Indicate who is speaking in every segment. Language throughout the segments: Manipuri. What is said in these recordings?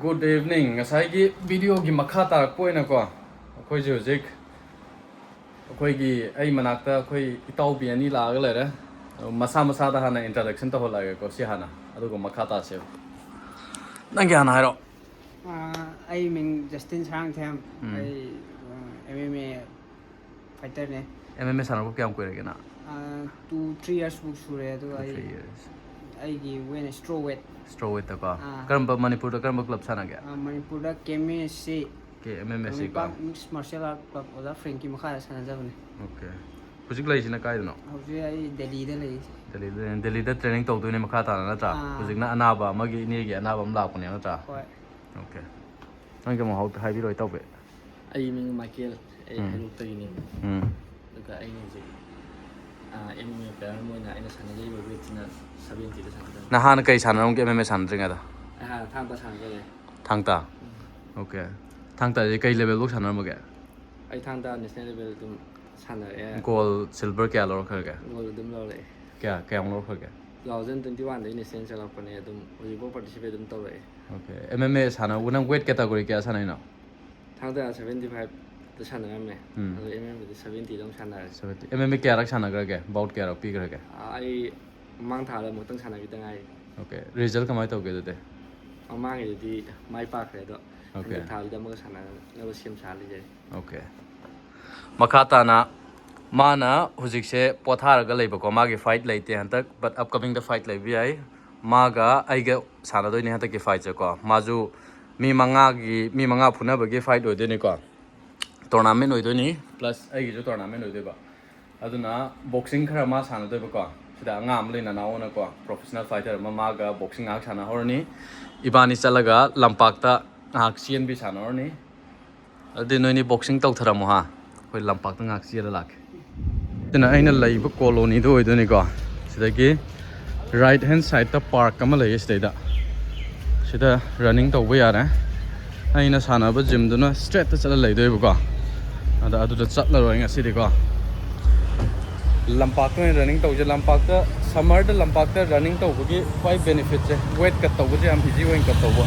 Speaker 1: Good evening. Ngasai video gi makha tarakpo na ko. Akhoi ji hojik akhoi gi ai manakta akhoi itau bi ani la ga lere. Masa da hana introduction to hola ga ko si hana. Adu ko makha ta se. Nang kya na ro?
Speaker 2: I mean Justin Chang Tham. I MMA fighter ne.
Speaker 1: MMA sana ko kyam ko re na.
Speaker 2: 2-3 years book sure do
Speaker 1: 3 years.
Speaker 2: I gi win strawweight.
Speaker 1: Strawweight ta ko. Karamba Manipur da karamba club sana ga.
Speaker 2: Manipur da KMC.
Speaker 1: Ke MMA se ko.
Speaker 2: Mixed martial art club oda Frankie Makha sana jabne.
Speaker 1: Okay. Hojik lai sina kai no.
Speaker 2: Hojik I Delhi da lai.
Speaker 1: Delhi da training to do ne makha ta na ta. Hojik na anaba magi ni gi anaba am la ko ne na ta. Okay. Nang ka mo hau hai bi roi tau be.
Speaker 3: Ai ming Michael ai lu tei ni. Duka ai ni ji. MMA player mo na ina sana ji bo weight na 70 da sana.
Speaker 1: Na han kai sana rong ke MMA sana ringa da.
Speaker 3: Thang ta sana le.
Speaker 1: Thang ta. Okay. Thang ta kai level lo sana mo ge.
Speaker 3: Ai thang ta national level dum sana e.
Speaker 1: Gold silver kya lo khar ge.
Speaker 3: Gold dum lo le.
Speaker 1: Kya kyang lo khar ge.
Speaker 3: 2021 da national sala ko ne dum oi bo participate dum to le.
Speaker 1: Okay. MMA sana unang weight category kya sana ino.
Speaker 3: Thang ta 75 da sana me. MMA da 70 dum sana.
Speaker 1: 70. MMA kya rak sana ga ge. Bout kya rak pi ga ge.
Speaker 3: Ai mang tha la mo tang sana bi tang ai.
Speaker 1: Okay. Result kamai to ge de.
Speaker 3: Mang ai di mai pa khre do.
Speaker 1: Okay.
Speaker 3: Tha da mo sana na sim sa li je.
Speaker 1: Okay. Makata na mana hujik se pothar ga leiba ko magi fight leite hantak but upcoming the fight leibi ai maga aiga sana doi ne hantak ki fight ko maju mi manga phuna ba gi fight oi de ni ko tournament oi de ni plus aigi jo tournament oi de ba aduna boxing khara ma sana de ba ko sida ngam le na na ona ko professional fighter ma maga boxing ak sana horni ibani chalaga lampak ta ak sien bi sana horni adi noi ni boxing tau thara mo ha koi lampak ta ngak sia la lak tena aina laiba colony do oi do ni ko sidagi right hand side ta park kama lai sida sida running tau ba ya na aina sana ba gym do na straight ta chala lai do ko ada adu da chat la roi nga si de ko lampak ta running tau je lampak ta summer da lampak ta running tau gi quite benefit je weight cut tau je am easy weight cut tau ba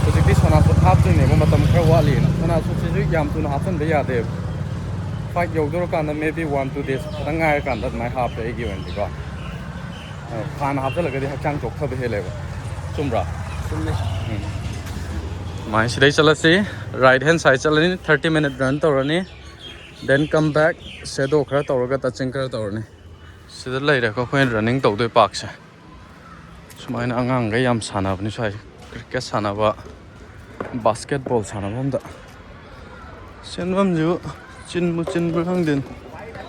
Speaker 1: hojikti sona so thap ne mo matam khar wa li na sona so se yam tu na hasan be ya de fight yogdor kan maybe 1-2 days rangai kan that my half day given ko khan half la ga chang chok tha be hele ba chumra
Speaker 3: Sum ne.
Speaker 1: mai sidai chala se right hand side chalani 30-minute run torani then come back shadow khara torga touching khara torani sida lai ra ko khoin running to doi park se sumaina angang ga yam sana bni sai cricket sana ba basketball sana bam da senwam ju chin mu chin bur hang din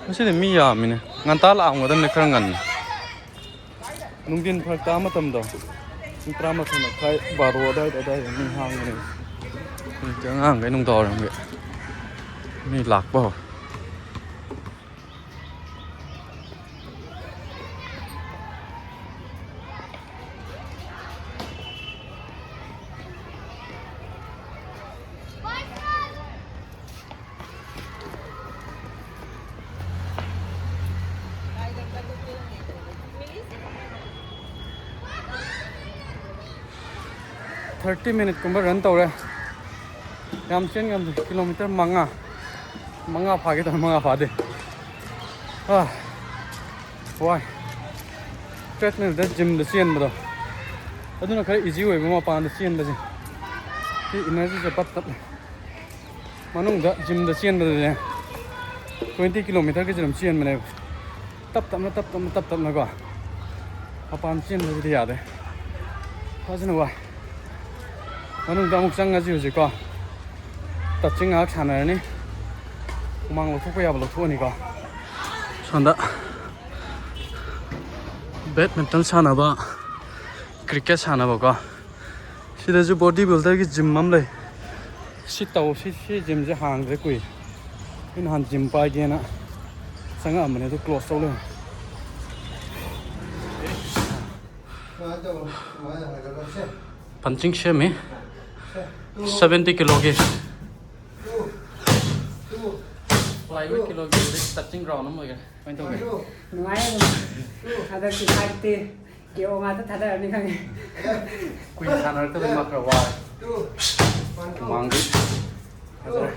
Speaker 1: mase mi ya mi ne ngan ta la ngod ne khar ngan nung din phak ta ma tam do tra ma thana khai baro da mi hang ne ni chang ang cái nung to rang ge mi lak ba 30 minute kumba run tawre yam chen gam kilometer manga pha ge ta manga pha de why treadmill da gym da sian ma do aduna khare easy way ma pa da sian ba ji ki energy se pat tap manung da gym da sian ba de 20 kilometer ke jam sian ma ne tap na ko apan sian ba ji ya de ha jina wa manung da muk sang nga ji ko touching ak sana ni mang lo thuk ya lo thu ni ko sonda badminton sana ba cricket sana ba ko sida ju body builder ki gym mam lai si tau si gym je hang de kui in han gym pa ge na sanga amne to close to le punching shame 70 kilo ke flyweight kilo ke touching ground mo ke pain to ke
Speaker 2: Ngai ada ki fight te ꯀꯦꯑꯣ ꯉꯥꯛꯇ ꯊꯥꯗꯔꯅꯤ ꯈꯪꯉꯦ
Speaker 1: ꯀꯨꯏꯅ ꯁꯥꯟꯅꯔꯛꯇꯕꯩ ꯃꯥ ꯈꯔ ꯋꯥꯔꯦ ꯃꯥꯡꯗꯤ ꯐꯖꯔꯦ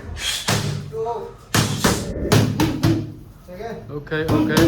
Speaker 1: Okay, okay.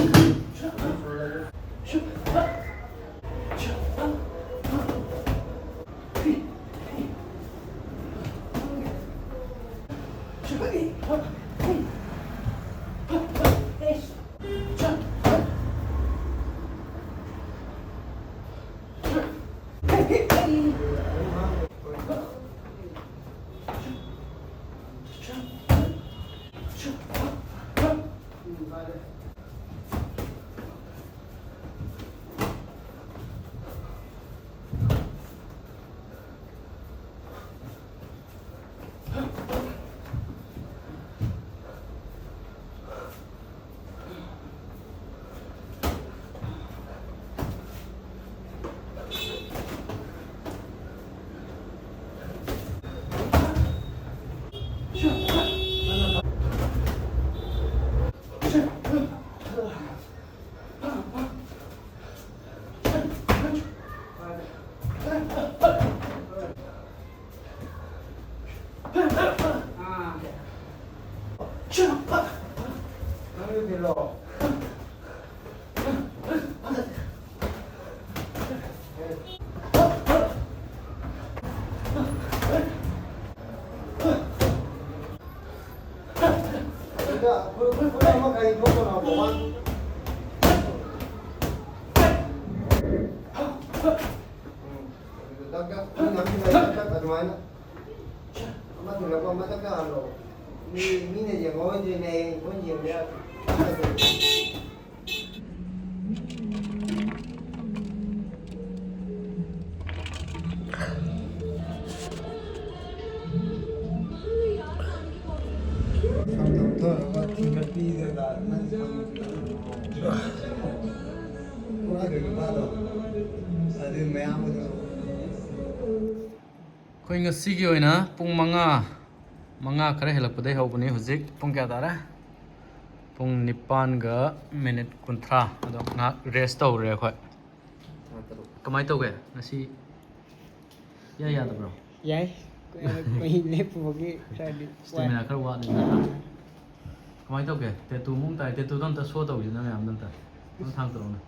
Speaker 1: ꯑꯩꯈꯣꯏ ꯉꯁꯤꯒꯤ ꯑꯣꯏꯅ ꯄꯨꯡ 5 ꯈꯔ ꯍꯦꯜꯂꯛꯄꯗꯩ ꯍꯧꯕꯅꯤ ꯍꯧꯖꯤꯛ ꯄꯨꯡ ꯀꯌꯥ ꯇꯥꯔꯦ ꯄꯨꯡ 9:30 ꯑꯗꯣ ꯉꯥꯏꯍꯥꯛ ꯔꯦꯁ ꯇꯧꯔꯦ ꯑꯩꯈꯣꯏ ꯀꯃꯥꯏꯅ ꯇꯧꯒꯦ ꯉꯁꯤ ꯌꯥꯗꯕ꯭ꯔꯣ
Speaker 2: ꯌꯥꯏ ꯀꯨꯏ ꯂꯦꯞꯄꯨꯕꯒꯤ ꯈꯔꯗꯤ
Speaker 1: ꯁ꯭ꯇꯦꯃꯤꯅꯥ ꯈꯔ ꯋꯥꯠꯂꯤ ꯅꯠꯇ꯭ꯔꯥ ꯀꯃꯥꯏꯅ ꯇꯧꯒꯦ ꯇꯦꯇꯨ ꯃꯑꯣꯡ ꯇꯥꯏ ꯇꯦꯇꯨꯗꯣ ꯑꯝꯇ ꯁꯣ ꯇꯧꯁꯤꯅ ꯃꯌꯥꯝꯗ ꯑꯝꯇ ꯊꯥꯡꯇꯔꯛꯎꯅꯦ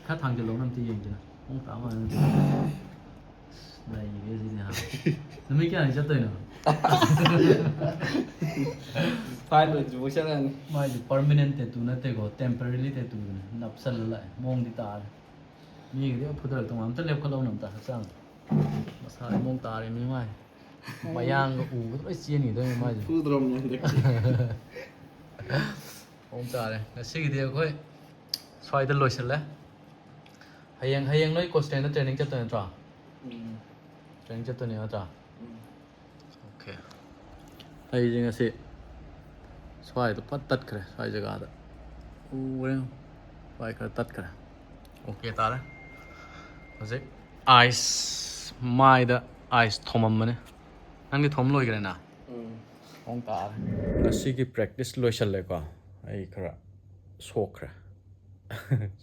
Speaker 1: ꯈꯔ ꯊꯥꯡꯖꯤꯜꯂꯛꯎꯅ ꯑꯝꯇ ꯌꯦꯡꯁꯤꯅ ꯃꯑꯣꯡ ꯇꯥ ꯃꯥꯜꯂꯦ ꯂꯩꯔꯦ ꯁꯤꯗꯤ ꯍꯥ ꯅꯨꯃꯤꯠ ꯀꯌꯥꯅꯤ ꯆꯠꯇꯣꯏꯅꯣ
Speaker 3: ꯐꯥꯏꯠ ꯂꯣꯏꯗ꯭ꯔꯤꯐꯥꯎ ꯆꯠꯂꯅꯤ
Speaker 1: ꯃꯥꯏꯗꯤ ꯄꯔꯃꯅꯦꯟ ꯇꯦꯇꯨ ꯅꯠꯇꯦꯀꯣ ꯇꯦꯝꯄꯔꯔꯤꯂꯤ ꯇꯦꯇꯨꯗꯨꯅꯤ ꯅꯞꯁꯜꯂ ꯂꯥꯛꯑꯦ ꯃꯑꯣꯡꯗꯤ ꯇꯥꯔꯦ ꯃꯤꯒꯤꯗꯤ ꯐꯨꯊꯔꯛꯇꯧ ꯑꯝꯇ ꯂꯦꯞꯈꯠꯂꯧꯅ ꯑꯝꯇ ꯍꯛꯆꯥꯡ ꯃꯁꯥꯗꯤ ꯃꯑꯣꯡ ꯇꯥꯔꯦ ꯃꯤ ꯃꯥꯏ ꯃꯌꯥꯡꯒ ꯎꯕꯗ ꯂꯣꯏ ꯆꯦꯟꯈꯤꯗꯣꯏꯅꯤ ꯃꯥꯏꯁꯦ
Speaker 3: ꯐꯨꯗ꯭ꯔꯣꯝꯅꯦ ꯍꯟꯗꯛꯇꯤ
Speaker 1: ꯃꯑꯣꯡ ꯇꯥꯔꯦ ꯉꯁꯤꯒꯤꯗꯤ ꯑꯩꯈꯣꯏ ꯁ꯭ꯋꯥꯏꯗ ꯂꯣꯏꯁꯤꯜꯂꯦ ꯍꯌꯦꯡ ꯅꯣꯏ ꯀꯣꯁꯇꯦꯟꯗ ꯇ꯭ꯔꯦꯅꯤꯡ ꯆꯠꯇꯣꯏ ꯅꯠꯇ꯭ꯔꯣ ꯇ꯭ꯔꯦꯅꯤꯡ ꯆꯠꯇꯣꯏꯅꯤ ꯅꯠꯇ꯭ꯔꯥ ꯑꯣꯀꯦ ꯑꯩꯁꯦ ꯉꯁꯤ ꯁ꯭ꯋꯥꯏꯗ ꯄꯠ ꯇꯠꯈ꯭ꯔꯦ ꯁ꯭ꯋꯥꯏ ꯖꯒꯥꯗ ꯎꯔꯦ ꯁ꯭ꯋꯥꯏ ꯈꯔ ꯇꯠꯈ꯭ꯔꯦ ꯑꯣꯀꯦ ꯇꯥꯔꯦ ꯍꯧꯖꯤꯛ ꯑꯥꯏꯁ ꯃꯥꯏꯗ ꯑꯥꯏꯁ ꯊꯣꯝꯃꯝꯕꯅꯦ ꯅꯪꯗꯤ ꯊꯣꯝ ꯂꯣꯏꯈ꯭ꯔꯦꯅ ꯃꯑꯣꯡ ꯇꯥꯔꯦ ꯉꯁꯤꯒꯤ ꯄ꯭ꯔꯦꯛꯇꯤꯁ ꯂꯣꯏꯁꯜꯂꯦꯀꯣ ꯑꯩ ꯈꯔ ꯁꯣꯛꯈ꯭ꯔꯦ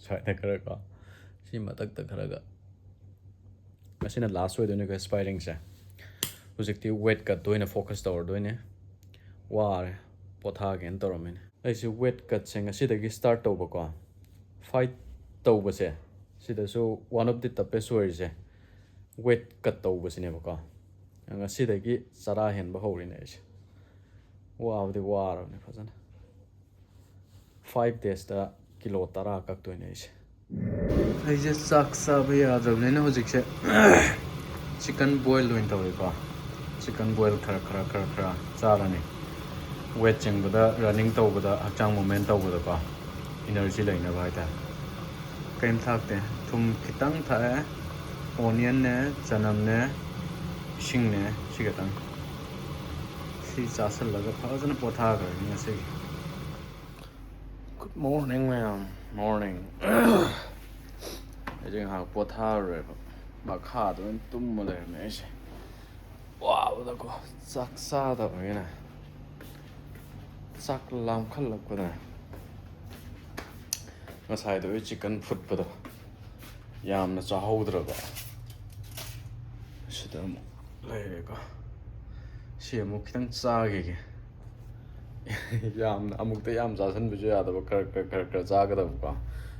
Speaker 1: ꯁ꯭ꯋꯥꯏꯗ ꯈꯔꯀꯣ ꯁꯤ ꯃꯊꯛꯇ ꯈꯔꯒ ꯉꯁꯤꯅ ꯂꯥꯁ ꯑꯣꯏꯗꯣꯏꯅꯦꯀꯣ ꯁ꯭ꯄꯥꯏꯔꯤꯡꯁꯦ ꯍꯧꯖꯤꯛꯇꯤ ꯋꯦꯠ ꯀꯠꯇ ꯑꯣꯏꯅ ꯐꯣꯀꯁ ꯇꯧꯔꯗꯣꯏꯅꯦ ꯋꯥꯔꯦ ꯄꯣꯊꯥꯒꯦꯅ ꯇꯧꯔꯝꯃꯤꯅꯦ ꯑꯩꯁꯦ ꯋꯦꯠ ꯀꯠꯁꯦ ꯉꯁꯤꯗꯒꯤ ꯁ꯭ꯇꯥꯔꯠ ꯇꯧꯕꯀꯣ ꯐꯥꯏꯠ ꯇꯧꯕꯁꯦ ꯁꯤꯗꯁꯨ ꯋꯥꯟ ꯑꯣꯐ ꯗꯤ ꯇꯞꯄꯦꯁ ꯑꯣꯏꯔꯤꯁꯦ ꯋꯦꯠ ꯀꯠ ꯇꯧꯕꯁꯤꯅꯦꯕꯀꯣ ꯉꯁꯤꯗꯒꯤ ꯆꯔꯥ ꯍꯦꯟꯕ ꯍꯧꯔꯤꯅꯦ ꯑꯩꯁꯦ ꯋꯥꯕꯗꯤ ꯋꯥꯔꯕꯅꯦ ꯐꯖꯅ 5 daysꯇ kilo 10 ꯀꯛꯇꯣꯏꯅꯦ ꯑꯩꯁꯦ ꯆꯥꯛ ꯆꯥꯕ ꯌꯥꯗ꯭ꯔꯕꯅꯤꯅ ꯍꯧꯖꯤꯛꯁꯦ ꯆꯤꯀꯟ ꯕꯣꯏꯜ ꯑꯣꯏꯅ ꯇꯧꯋꯦꯀꯣ ꯆꯤꯀꯟ ꯕꯣꯏꯜ ꯈꯔ ꯆꯥꯔꯅꯤ ꯋꯦꯠ ꯆꯤꯡꯕꯗ ꯔꯟꯅꯤꯡ ꯇꯧꯕꯗ ꯍꯛꯆꯥꯡ ꯃꯨꯚꯃꯦꯟ ꯇꯧꯕꯗꯀꯣ ꯏꯅꯔꯖꯤ ꯂꯩꯅꯕ ꯍꯥꯏꯇꯥꯔꯦ ꯀꯩꯝ ꯊꯥꯛꯇꯦ ꯊꯨꯝ ꯈꯤꯇꯪ ꯊꯥꯛꯑꯦ ꯑꯣꯅꯤꯌꯟꯅꯦ ꯆꯅꯝꯅꯦ ꯏꯁꯤꯡꯅꯦ ꯁꯤ ꯈꯤꯇꯪ ꯁꯤ ꯆꯥꯁꯤꯜꯂꯒ ꯐꯖꯅ ꯄꯣꯊꯥꯈ꯭ꯔꯅꯤ ꯉꯁꯤꯒꯤ ꯒꯨꯗ ꯃꯣꯔꯅꯤꯡ ꯃꯌꯥꯝ ꯃꯣꯔꯅꯤꯡ ꯑꯩꯁꯦ ꯉꯥꯏꯍꯥꯛ ꯄꯣꯊꯥꯔꯨꯔꯦꯕ ꯃꯈꯥꯗ ꯑꯣꯏꯅ ꯇꯨꯝꯃ ꯂꯩꯔꯝꯃꯦ ꯑꯩꯁꯦ ꯋꯥꯕꯗꯀꯣ ꯆꯥꯛ ꯆꯥꯗꯕꯒꯤꯅꯦ ꯆꯥꯛ ꯂꯥꯝꯈꯠꯂꯛꯄꯗꯅꯦ ꯉꯁꯥꯏꯗꯣ ꯑꯩ ꯆꯤꯀꯟ ꯐꯨꯠꯄꯗꯣ ꯌꯥꯝꯅ ꯆꯥꯍꯧꯗ꯭ꯔꯕ ꯁꯤꯗ ꯑꯃꯨꯛ ꯂꯩꯔꯦꯀꯣ ꯁꯤ ꯑꯃꯨꯛ ꯈꯤꯇꯪ ꯆꯥꯈꯤꯒꯦ ꯌꯥꯝꯅ ꯑꯃꯨꯛꯇ ꯌꯥꯝ ꯆꯥꯁꯤꯟꯕꯁꯨ ꯌꯥꯗꯕ ꯈꯔ ꯆꯥꯒꯗꯕꯀꯣ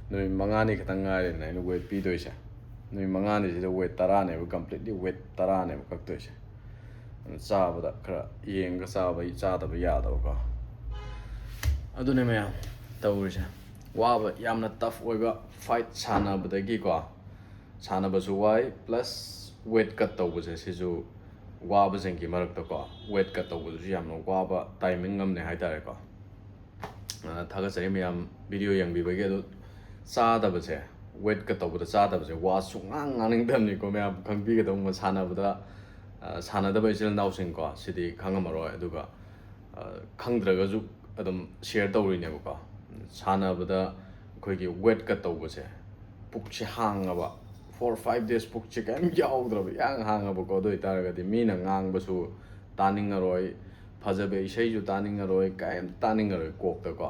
Speaker 1: ꯅꯨꯃꯤꯠ 5ꯅꯤ ꯈꯤꯇꯪ ꯉꯥꯏꯔꯦꯅ ꯑꯩꯅ ꯋꯦꯠ ꯄꯤꯗꯣꯏꯁꯦ ꯅꯨꯃꯤꯠ 5ꯅꯤꯁꯤꯗ ꯋꯦꯠ 10ꯅꯦꯕ ꯀꯝꯄ꯭ꯂꯤꯠꯂꯤ ꯋꯦꯠ 10ꯅꯦꯕ ꯀꯛꯇꯣꯏꯁꯦ ꯑꯗꯨꯅ ꯆꯥꯕꯗ ꯈꯔ ꯌꯦꯡꯒ ꯆꯥꯗꯕ ꯌꯥꯗꯕꯀꯣ ꯑꯗꯨꯅꯦ ꯃꯌꯥꯝ ꯇꯧꯔꯤꯁꯦ ꯋꯥꯕ ꯌꯥꯝꯅ ꯇꯐ ꯑꯣꯏꯕ ꯐꯥꯏꯠ ꯁꯥꯟꯅꯕꯗꯒꯤꯀꯣ ꯁꯥꯟꯅꯕꯁꯨ ꯋꯥꯏ ꯄ꯭ꯂꯁ ꯋꯦꯠ ꯀꯠ ꯇꯧꯕꯁꯦ ꯁꯤꯁꯨ ꯋꯥꯕꯁꯤꯡꯒꯤ ꯃꯔꯛꯇꯀꯣ ꯋꯦꯠ ꯀꯠ ꯇꯧꯕꯗꯨꯁꯨ ꯌꯥꯝꯅ ꯋꯥꯕ ꯇꯥꯏꯃꯤꯡ ꯑꯃꯅꯦ ꯍꯥꯏꯇꯥꯔꯦꯀꯣ ꯊꯥꯒꯠꯆꯔꯤ ꯃꯌꯥꯝ ꯚꯤꯗꯤꯑꯣ ꯌꯦꯡꯕꯤꯕꯒꯤ ꯑꯗꯣ ꯆꯥꯗꯕꯁꯦ ꯋꯦꯠ ꯀꯠ ꯇꯧꯕꯗ ꯆꯥꯗꯕꯁꯦ ꯋꯥ ꯁꯨꯡꯉꯥꯡ ꯉꯥꯡꯅꯤꯡꯗꯕꯅꯤꯀꯣ ꯃꯌꯥꯝ ꯈꯪꯕꯤꯒꯗꯧꯕ ꯁꯥꯟꯅꯕꯗ ꯁꯥꯟꯅꯗꯕ ꯏꯆꯤꯜ ꯏꯅꯥꯎꯁꯤꯡꯀꯣ ꯁꯤꯗꯤ ꯈꯪꯉꯝꯃꯔꯣꯏ ꯑꯗꯨꯒ ꯈꯪꯗ꯭ꯔꯒꯁꯨ ꯑꯗꯨꯝ ꯁꯤꯌꯔ ꯇꯧꯔꯤꯅꯦꯕꯀꯣ ꯁꯥꯟꯅꯕꯗ ꯑꯩꯈꯣꯏꯒꯤ ꯋꯦꯠ ꯀꯠ ꯇꯧꯕꯁꯦ ꯄꯨꯛꯁꯦ ꯍꯥꯡꯉꯕ 4-5 days ꯄꯨꯛꯁꯦ ꯀꯔꯤꯝ ꯌꯥꯎꯗ꯭ꯔꯕ ꯏꯍꯥꯡ ꯍꯥꯡꯉꯕꯀꯣ ꯑꯗꯨ ꯑꯣꯏꯇꯥꯔꯒꯗꯤ ꯃꯤꯅ ꯉꯥꯡꯕꯁꯨ ꯇꯥꯅꯤꯡꯉꯔꯣꯏ ꯐꯖꯕ ꯏꯁꯩꯁꯨ ꯇꯥꯅꯤꯡꯉꯔꯣꯏ ꯀꯔꯤꯝꯇ ꯇꯥꯅꯤꯡꯉꯔꯣꯏ ꯀꯣꯛꯇꯀꯣ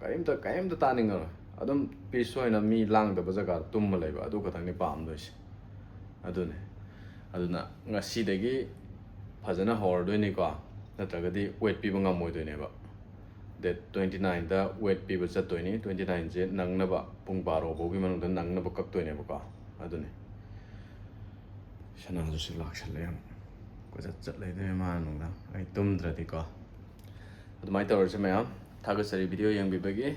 Speaker 1: ꯀꯔꯤꯝꯇ ꯇꯥꯅꯤꯡꯉꯔꯣꯏ ꯑꯗꯨꯝ ꯄꯤꯁ ꯑꯣꯏꯅ ꯃꯤ ꯂꯥꯡꯗꯕ ꯖꯒꯥꯗ ꯇꯨꯝꯃ ꯂꯩꯕ ꯑꯗꯨ ꯈꯛꯇꯪꯅꯤ ꯄꯥꯝꯗꯣꯏꯁꯦ ꯑꯗꯨꯅ ꯉꯁꯤꯗꯒꯤ ꯐꯖꯅ ꯍꯧꯔꯗꯣꯏꯅꯤꯀꯣ ꯅꯠꯇ꯭ꯔꯒꯗꯤ ꯋꯦꯠ ꯄꯤꯕ ꯉꯝꯃꯣꯏꯗꯣꯏꯅꯦꯕ ꯗꯦꯠ 29ꯗ ꯋꯦꯠ ꯄꯤꯕ ꯆꯠꯇꯣꯏꯅꯤ 29ꯁꯦ ꯅꯪꯅꯕ ꯄꯨꯡ 12 ꯐꯥꯎꯒꯤ ꯃꯅꯨꯡꯗ ꯅꯪꯅꯕ ꯀꯛꯇꯣꯏꯅꯦꯕꯀꯣ ꯑꯗꯨꯅꯤ ꯁꯅꯥꯁꯨ ꯂꯥꯛꯁꯜꯂꯦ ꯑꯃꯨꯛ ꯀꯣꯏꯆꯠ ꯆꯠꯂꯩꯗꯣꯏꯅꯦ ꯃꯥꯅ ꯅꯨꯡꯗꯥꯡ ꯑꯩ ꯇꯨꯝꯗ꯭ꯔꯗꯤꯀꯣ ꯑꯗꯨꯃꯥꯏꯅ ꯇꯧꯔꯁꯦ ꯃꯌꯥꯝ ꯊꯥꯒꯠꯆꯔꯤ ꯚꯤꯗꯤꯑꯣ ꯌꯦꯡꯕꯤꯕꯒꯤ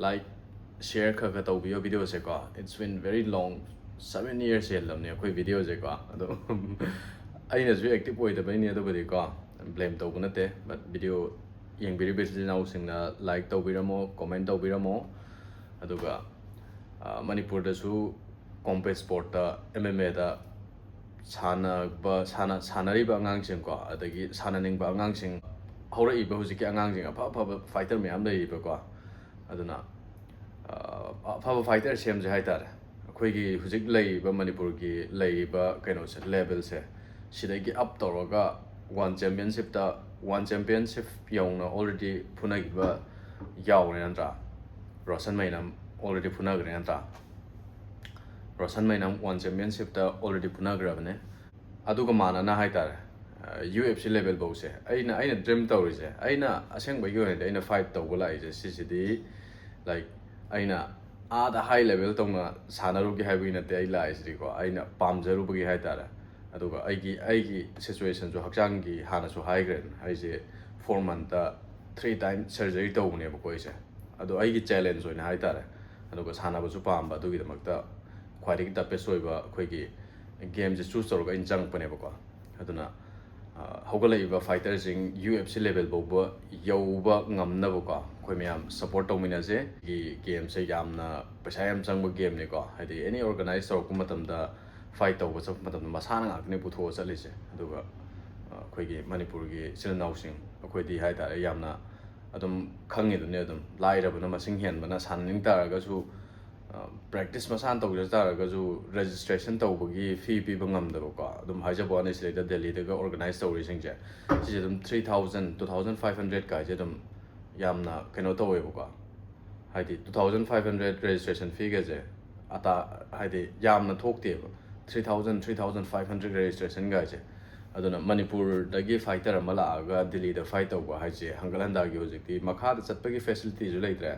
Speaker 1: ꯂꯥꯏꯛ ꯁꯤꯌꯔ ꯈꯔ ꯇꯧꯕꯤꯌꯣ ꯚꯤꯗꯤꯑꯣꯁꯦꯀꯣ it's been very long 7 years ꯍꯦꯜꯂꯕꯅꯦ ꯑꯩꯈꯣꯏ ꯚꯤꯗꯤꯑꯣꯁꯦꯀꯣ ꯑꯗꯣ ꯑꯩꯅꯁꯨ ꯑꯦꯛꯇꯤꯚ ꯑꯣꯏꯗꯕꯩꯅꯤ ꯑꯗꯨꯕꯨꯗꯤꯀꯣ ꯕ꯭ꯂꯦꯝ ꯇꯧꯕ ꯅꯠꯇꯦ ꯕꯠ ꯚꯤꯗꯤꯑꯣ ꯌꯦꯡꯕꯤꯔꯤꯕ ꯏꯆꯤꯜ ꯏꯅꯥꯎꯁꯤꯡꯅ ꯂꯥꯏꯛ ꯇꯧꯕꯤꯔꯝꯃꯣ ꯀꯣꯃꯦꯟ ꯇꯧꯕꯤꯔꯝꯃꯣ ꯑꯗꯨꯒ ꯃꯅꯤꯄꯨꯔꯗꯁꯨ ꯀꯣꯝꯕꯦꯠ ꯁ꯭ꯄꯣꯔꯠꯇ MMA ꯁꯥꯟꯅꯔꯤꯕ ꯑꯉꯥꯡꯁꯤꯡꯀꯣ ꯑꯗꯒꯤ ꯁꯥꯟꯅꯅꯤꯡꯕ ꯑꯉꯥꯡꯁꯤꯡ ꯍꯧꯔꯛꯏꯕ ꯍꯧꯖꯤꯛꯀꯤ ꯑꯉꯥꯡꯁꯤꯡ ꯑꯐꯕ ꯐꯥꯏꯇꯔ ꯃꯌꯥꯝ ꯂꯩꯔꯤꯕꯀꯣ ꯑꯗꯨꯅ ꯑꯐꯕ ꯐꯥꯏꯇꯔ ꯁꯦꯝꯁꯦ ꯍꯥꯏꯇꯥꯔꯦ ꯑꯩꯈꯣꯏꯒꯤ ꯍꯧꯖꯤꯛ ꯂꯩꯔꯤꯕ ꯃꯅꯤꯄꯨꯔꯒꯤ ꯂꯩꯔꯤꯕ ꯀꯩꯅꯣꯁꯦ ꯂꯦꯚꯦꯜꯁꯦ ꯁꯤꯗꯒꯤ ꯑꯞ ꯇꯧꯔꯒ ꯋꯥꯟ ꯆꯦꯝꯄꯤꯌꯟꯁꯤꯞ ꯌꯧꯅ ꯑꯣꯜꯔꯦꯗꯤ ꯐꯨꯅꯈꯤꯕ ꯌꯥꯎꯔꯦ ꯅꯠꯇ꯭ꯔꯥ ꯔꯣꯁꯟ ꯃꯩꯅꯝ ꯑꯣꯜꯔꯦꯗꯤ ꯐꯨꯅꯈ꯭ꯔꯦ ꯅꯠꯇ꯭ꯔꯥ ꯔꯣꯁꯟ ꯃꯩꯅꯝ ꯋꯥꯟ ꯆꯦꯝꯄꯤꯌꯟꯁꯤꯞꯇ ꯑꯣꯜꯔꯦꯗꯤ ꯐꯨꯅꯈ꯭ꯔꯕꯅꯦ ꯑꯗꯨꯒ ꯃꯥꯟꯅꯅ ꯍꯥꯏꯇꯥꯔꯦ UFC ꯂꯦꯚꯦꯜ ꯐꯧꯁꯦ ꯑꯩꯅ ꯗ꯭ꯔꯤꯝ ꯇꯧꯔꯤꯁꯦ ꯑꯩꯅ ꯑꯁꯦꯡꯕꯒꯤ ꯑꯣꯏꯅꯗꯤ ꯑꯩꯅ ꯐꯥꯏꯠ ꯇꯧꯕ ꯂꯥꯛꯏꯁꯦ ꯁꯤꯁꯤꯗꯤ ꯂꯥꯏꯛ ꯑꯩꯅ ꯑꯥꯗ ꯍꯥꯏ ꯂꯦꯚꯦꯜ ꯇꯧꯅ ꯁꯥꯟꯅꯔꯨꯒꯦ ꯍꯥꯏꯕꯒꯤ ꯅꯠꯇꯦ ꯑꯩ ꯂꯥꯛꯏꯁꯤꯗꯤꯀꯣ ꯑꯩꯅ ꯄꯥꯝꯖꯔꯨꯕꯒꯤ ꯍꯥꯏꯇꯥꯔꯦ ꯑꯗꯨꯒ ꯑꯩꯒꯤ ꯁꯤꯆꯨꯋꯦꯁꯟꯁꯨ ꯍꯛꯆꯥꯡꯒꯤ ꯍꯥꯟꯅꯁꯨ ꯍꯥꯏꯈ꯭ꯔꯦꯗꯅ ꯑꯩꯁꯦ 4 months 3 times ꯁꯔꯖꯔꯤ ꯇꯧꯕꯅꯦꯕꯀꯣ ꯑꯩꯁꯦ ꯑꯗꯣ ꯑꯩꯒꯤ ꯆꯦꯂꯦꯟꯖ ꯑꯣꯏꯅ ꯍꯥꯏꯇꯥꯔꯦ ꯑꯗꯨꯒ ꯁꯥꯟꯅꯕꯁꯨ ꯄꯥꯝꯕ ꯑꯗꯨꯒꯤꯗꯃꯛꯇ ꯈ꯭ꯋꯥꯏꯗꯒꯤ ꯇꯐꯦꯁ ꯑꯣꯏꯕ ꯑꯩꯈꯣꯏꯒꯤ ꯒꯦꯝꯁꯦ ꯆꯨꯁ ꯇꯧꯔꯒ ꯑꯩꯅ ꯆꯪꯉꯛꯄꯅꯦꯕꯀꯣ ꯑꯗꯨꯅ ꯍꯧꯒꯠꯂꯛꯏꯕ ꯐꯥꯏꯇꯔꯁꯤꯡ UFC ꯂꯦꯚꯦꯜ ꯐꯥꯎꯕ ꯌꯧꯕ ꯉꯝꯅꯕꯀꯣ ꯑꯩꯈꯣꯏ ꯃꯌꯥम ꯁꯞꯄꯣꯔꯠ ꯇꯧꯃꯤꯟꯅꯁꯦ ꯒꯦꯝꯁꯦ ꯌꯥꯝꯅ ꯄꯩꯁꯥ ꯌꯥꯝ ꯆꯪꯕ ꯒꯦꯝꯅꯤꯀꯣ ꯍꯥꯏꯗꯤ ꯑꯦꯅꯤ ꯑꯣꯔꯒꯅꯥꯏꯖ ꯇꯧꯔꯛꯄ ꯃꯇꯝꯗ ꯐꯥꯏꯠ ꯇꯧꯕ ꯆꯠꯄ ꯃꯇꯝꯗ ꯃꯁꯥꯅ ꯉꯥꯛꯇꯅꯦ ꯄꯨꯊꯣꯛꯑ ꯆꯠꯂꯤꯁꯦ ꯑꯗꯨꯒ ꯑꯩꯈꯣꯏꯒꯤ ꯃꯅꯤꯄꯨꯔꯒꯤ ꯏꯆꯤꯜ ꯏꯅꯥꯎꯁꯤꯡ ꯑꯩꯈꯣꯏꯗꯤ ꯍꯥꯏꯇꯥꯔꯦ ꯌꯥꯝꯅ ꯑꯗꯨꯝ ꯈꯪꯉꯤꯗꯨꯅꯦ ꯑꯗꯨꯝ ꯂꯥꯏꯔꯕꯅ ꯃꯁꯤꯡ ꯍꯦꯟꯕꯅ ꯁꯥꯟꯅꯅꯤꯡ ꯇꯥꯔꯒꯁꯨ ꯄ꯭ꯔꯦꯛꯇꯤꯁ ꯃꯁꯥꯅ ꯇꯧꯖ ꯇꯥꯔꯒꯁꯨ ꯔꯦꯖꯤꯁꯇ꯭ꯔꯦꯁꯟ ꯇꯧꯕꯒꯤ ꯐꯤ ꯄꯤꯕ ꯉꯝꯗꯕꯀꯣ ꯑꯗꯨꯝ ꯍꯥꯏꯖꯕ ꯋꯥꯅꯤ ꯁꯤꯗꯩꯗ ꯗꯦꯜꯂꯤꯗꯒ ꯑꯣꯔꯒꯅꯥꯏꯖ ꯇꯧꯔꯤꯁꯤꯡꯁꯦ ꯁꯤꯁꯦ ꯑꯗꯨꯝ 3,000 2,500 ꯀꯥꯏꯁꯦ ꯑꯗꯨꯝ ꯌꯥꯝꯅ ꯀꯩꯅꯣ ꯇꯧꯋꯦꯕꯀꯣ ꯍꯥꯏꯗꯤ 2,500 ꯔꯦꯖꯤꯁꯇ꯭ꯔꯦꯁꯟ ꯐꯤꯒꯁꯦ ꯍꯥꯏꯗꯤ ꯌꯥꯝꯅ ꯊꯣꯛꯇꯦꯕ 3,000 3,500 ꯔꯦꯖꯤꯁꯇ꯭ꯔꯦꯁꯟ ꯒꯥꯏꯁꯦ ꯑꯗꯨꯅ ꯃꯅꯤꯄꯨꯔꯗꯒꯤ ꯐꯥꯏꯇꯔ ꯑꯃ ꯂꯥꯛꯑꯒ ꯗꯤꯜꯂꯤꯗ ꯐꯥꯏꯠ ꯇꯧꯕ ꯍꯥꯏꯁꯦ ꯍꯪꯒꯠ ꯍꯟꯗꯥꯒꯤ ꯍꯧꯖꯤꯛꯇꯤ ꯃꯈꯥꯗ ꯆꯠꯄꯒꯤ ꯐꯦꯁꯤꯂꯤꯇꯤꯁꯨ ꯂꯩꯇ꯭ꯔꯦ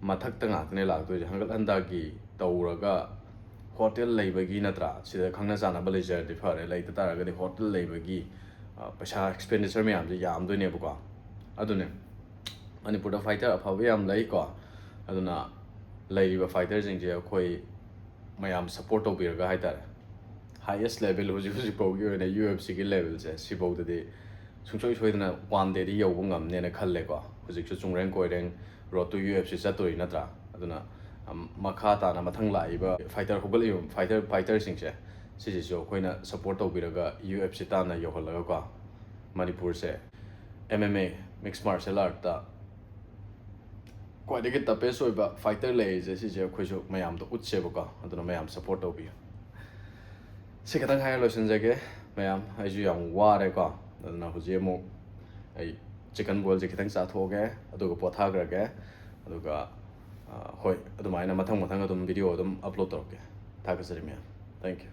Speaker 1: ꯃꯊꯛꯇ ꯉꯥꯛꯇꯅꯦ ꯂꯥꯛꯇꯣꯏꯁꯦ ꯍꯪꯒꯠ ꯍꯟꯗꯥꯒꯤ ꯇꯧꯔꯒ ꯍꯣꯇꯦꯜ ꯂꯩꯕꯒꯤ ꯅꯠꯇ꯭ꯔꯥ ꯁꯤꯗ ꯈꯪꯅ ꯆꯥꯟꯅꯕ ꯂꯩꯖꯔꯗꯤ ꯐꯔꯦ ꯂꯩꯇ ꯇꯥꯔꯒꯗꯤ ꯍꯣꯇꯦꯜ ꯂꯩꯕꯒꯤ ꯄꯩꯁꯥ ꯑꯦꯛꯁꯄꯦꯟꯗꯤꯆꯔ ꯃꯌꯥꯝꯁꯦ ꯌꯥꯝꯗꯣꯏꯅꯦꯕꯀꯣ ꯑꯗꯨꯅꯦ ꯃꯅꯤꯄꯨꯔꯗ ꯐꯥꯏꯇꯔ ꯑꯐꯕ ꯌꯥꯝ ꯂꯩꯀꯣ ꯑꯗꯨꯅ ꯂꯩꯔꯤꯕ ꯐꯥꯏꯇꯔꯁꯤꯡꯁꯦ ꯑꯩꯈꯣই ꯃꯌꯥꯝ ꯁꯞꯄꯣꯔꯠ ꯇꯧꯕꯤꯔꯒ ꯍꯥꯏꯇꯥꯔꯦ ꯍꯥꯏꯌꯦꯁ ꯂꯦꯚꯦꯜ ꯍꯧꯖꯤꯛꯐꯥꯎꯒꯤ ꯑꯣꯏꯅ UFCꯒꯤ ꯂꯦꯚꯦꯜꯁꯦ ꯁꯤꯐꯥꯎꯗꯗꯤ ꯁꯨꯡꯁꯣꯏ ꯁꯣꯏꯗꯅ 1 dayꯗꯤ ꯌꯧꯕ ꯉꯝꯅꯦꯅ ꯈꯜꯂꯦꯀꯣ ꯍꯧꯖꯤꯛꯁꯨ ꯆꯨꯡꯔꯦꯡ ꯀꯣꯏꯔꯦꯡ ꯔꯣꯗ ꯇꯨ UFC ꯆꯠꯇꯣꯔꯤ ꯅꯠꯇ꯭ꯔꯥ ꯑꯗꯨꯅ ꯃꯈꯥ ꯇꯥꯅ ꯃꯊꯪ ꯂꯥꯛꯏꯕ ꯐꯥꯏꯇꯔ ꯍꯧꯒꯠꯂꯛꯏꯕ ꯐꯥꯏꯇꯔꯁꯤꯡꯁꯦ ꯁꯤꯁꯤꯁꯨ ꯑꯩꯈꯣꯏꯅ ꯁꯞꯄꯣꯔꯠ ꯇꯧꯕꯤꯔꯒ UFC ꯇꯥꯟꯅ ꯌꯧꯍꯜꯂꯒꯀꯣ ꯃꯅꯤꯄꯨꯔꯁꯦ MMA ꯃꯤꯛꯁ ꯃꯥꯔꯁꯦꯜ ꯑꯥꯔꯠꯇ ꯈ꯭ꯋꯥꯏꯗꯒꯤ ꯇꯐꯦꯁ ꯑꯣꯏꯕ ꯐꯥꯏꯇꯔ ꯂꯩꯔꯤꯁꯦ ꯁꯤꯁꯦ ꯑꯩꯈꯣꯏꯁꯨ ꯃꯌꯥꯝꯗ ꯎꯠꯁꯦꯕꯀꯣ ꯑꯗꯨꯅ ꯃꯌꯥꯝ ꯁꯞꯄꯣꯔꯠ ꯇꯧꯕꯤꯌꯨ ꯁꯤ ꯈꯤꯇꯪ ꯍꯥꯏꯔ ꯂꯣꯏꯁꯤꯟꯖꯒꯦ ꯃꯌꯥꯝ ꯑꯩꯁꯨ ꯌꯥꯝ ꯋꯥꯔꯦꯀꯣ ꯑꯗꯨꯅ ꯍꯧꯖꯤꯛ ꯑꯃꯨꯛ ꯑꯩ ꯆꯤꯀꯟ ꯕꯣꯜꯁꯦ ꯈꯤꯇꯪ ꯆꯥꯊꯣꯛꯑꯒꯦ ꯑꯗꯨꯒ ꯄꯣꯊꯥꯈ꯭ꯔꯒꯦ ꯑꯗꯨꯒ ꯍꯣꯏ ꯑꯗꯨꯃꯥꯏꯅ ꯃꯊꯪ ꯑꯗꯨꯝ ꯚꯤꯗꯤꯑꯣ ꯑꯗꯨꯝ ꯑꯞꯂꯣꯗ ꯇꯧꯔꯛꯀꯦ ꯊꯥꯒꯠꯆꯔꯤ ꯃꯌꯥꯝ ꯊꯦꯡꯛ ꯌꯨ